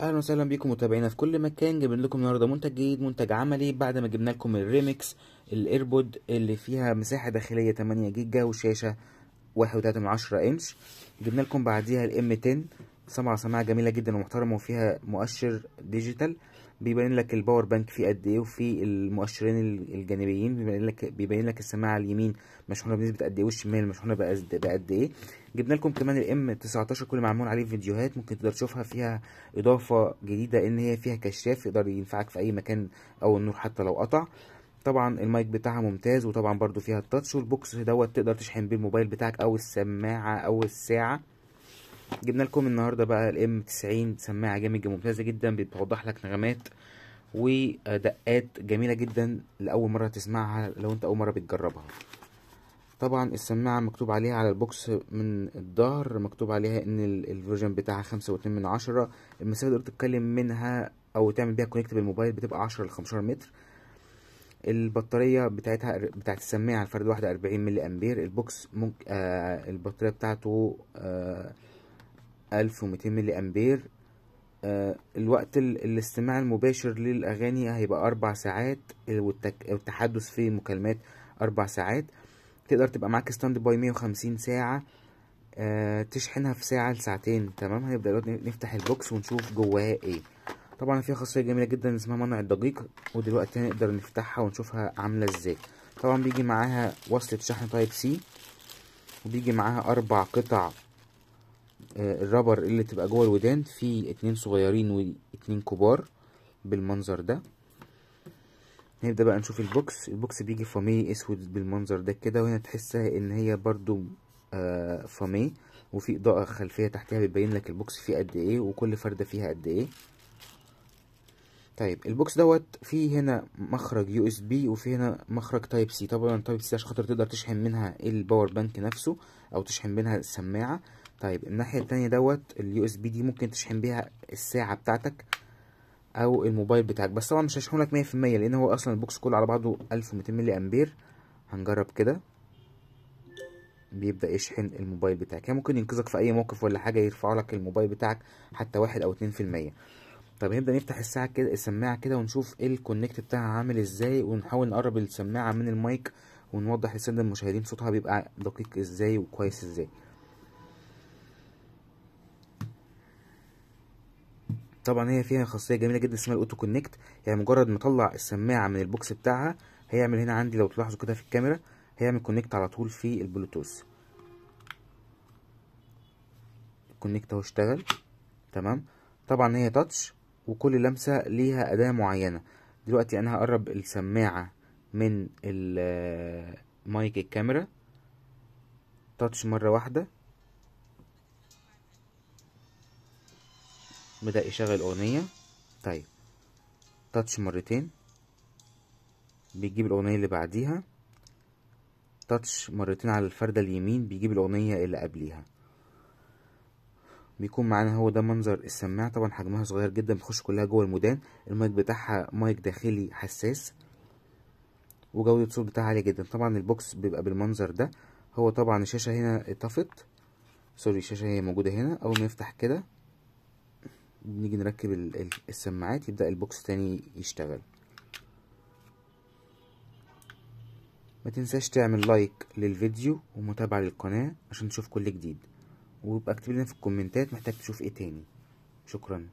اهلا وسهلا بكم متابعينا في كل مكان. جايبين لكم النهارده منتج جديد، منتج عملي، بعد ما جبنا لكم الريمكس الايربود اللي فيها مساحه داخليه 8 جيجا وشاشه 1.3 انش. جبنا لكم بعديها الام 10 سماعه جميله جدا ومحترمه، وفيها مؤشر ديجيتال بيبين لك الباور بانك فيه قد ايه، وفي المؤشرين الجانبيين بيبين لك السماعه اليمين مشحونه بنسبه قد ايه، والشمال مشحونه بقد ايه. جبنا لكم كمان الام 19 كل معمول عليه فيديوهات ممكن تقدر تشوفها. فيها اضافه جديده ان هي فيها كشاف يقدر ينفعك في اي مكان او النور حتى لو قطع. طبعا المايك بتاعها ممتاز، وطبعا برضو فيها التاتش، والبوكس دوت تقدر تشحن بيه الموبايل بتاعك او السماعه او الساعه. جبنا لكم النهارده بقى الام 90 سماعه جيمنج ممتازه جدا، بتوضح لك نغمات ودقات جميله جدا لاول مره تسمعها لو انت اول مره بتجربها. طبعا السماعه مكتوب عليها على البوكس من الظهر، مكتوب عليها ان الفيرجن بتاعها 5.2. المسافه اللي تقدر تتكلم منها او تعمل بيها كونكت بالموبايل بتبقى 10 ل 15 متر. البطارية بتاعت السماعة الفرد واحدة 40 ملي أمبير. البوكس ممكن البطارية بتاعته 1200 ملي أمبير. الوقت الاستماع المباشر للأغاني هيبقى 4 ساعات، والتحدث في مكالمات 4 ساعات. تقدر تبقى معاك ستاند باي 150 ساعة، تشحنها في ساعة لساعتين. تمام، هنبدأ دلوقتي نفتح البوكس ونشوف جواها ايه. طبعا فيها خاصية جميلة جدا اسمها منع الضجيج، ودلوقتي هنقدر نفتحها ونشوفها عاملة ازاي. طبعا بيجي معاها وصلة شحن تايب سي، وبيجي معاها 4 قطع الرابر اللي تبقى جوه الودان، في 2 صغيرين و2 كبار بالمنظر ده. نبدأ بقى نشوف البوكس بيجي فامي اسود بالمنظر ده كده، وهنا تحسها ان هي برضو فامي، وفي اضاءة خلفية تحتها بتبين لك البوكس فيه قد ايه وكل فردة فيها قد ايه. طيب البوكس دوت فيه هنا مخرج يو اس بي، وفيه هنا مخرج تايب سي. طبعا تايب سي عشان خاطر تقدر تشحن منها الباور بانك نفسه او تشحن منها السماعه. طيب الناحيه التانية دوت اليو اس بي دي ممكن تشحن بيها الساعه بتاعتك او الموبايل بتاعك، بس طبعا مش هشحنه لك 100% لان هو اصلا البوكس كله على بعضه 1200 ملي امبير. هنجرب كده، بيبدأ يشحن الموبايل بتاعك. يعني ممكن ينقذك في اي موقف ولا حاجه، يرفع لك الموبايل بتاعك حتى 1 أو 2%. طب نبدأ نفتح السماعة كده ونشوف الكونكت بتاعها عامل ازاي، ونحاول نقرب السماعة من المايك ونوضح للسادة المشاهدين صوتها بيبقى دقيق ازاي وكويس ازاي. طبعا هي فيها خاصية جميلة جدا اسمها الاوتو كونكت، يعني مجرد ما اطلع السماعة من البوكس بتاعها هيعمل هنا عندي، لو تلاحظوا كده في الكاميرا، هيعمل كونكت على طول في البلوتوث. الكونكت اهو اشتغل تمام. طبعا هي تاتش، وكل لمسة ليها أداة معينة. دلوقتي أنا هقرب السماعة من مايك الكاميرا، تاتش مرة واحدة بدأ يشغل أغنية. طيب تاتش مرتين بيجيب الأغنية اللي بعديها، تاتش مرتين على الفردة اليمين بيجيب الأغنية اللي قبليها. بيكون معانا هو ده منظر السماعة. طبعا حجمها صغير جدا، بتخش كلها جوه المودان. المايك بتاعها مايك داخلي حساس، وجودة الصوت بتاعها عالية جدا. طبعا البوكس بيبقى بالمنظر ده. هو طبعا الشاشة هنا اتطفت، سوري الشاشة هي موجودة هنا. أول ما نفتح كده نيجي نركب السماعات، يبدأ البوكس تاني يشتغل. ما تنساش تعمل لايك للفيديو ومتابعة للقناة عشان تشوف كل جديد، ويبقى اكتب لنا في الكومنتات محتاج تشوف ايه تاني. شكرا.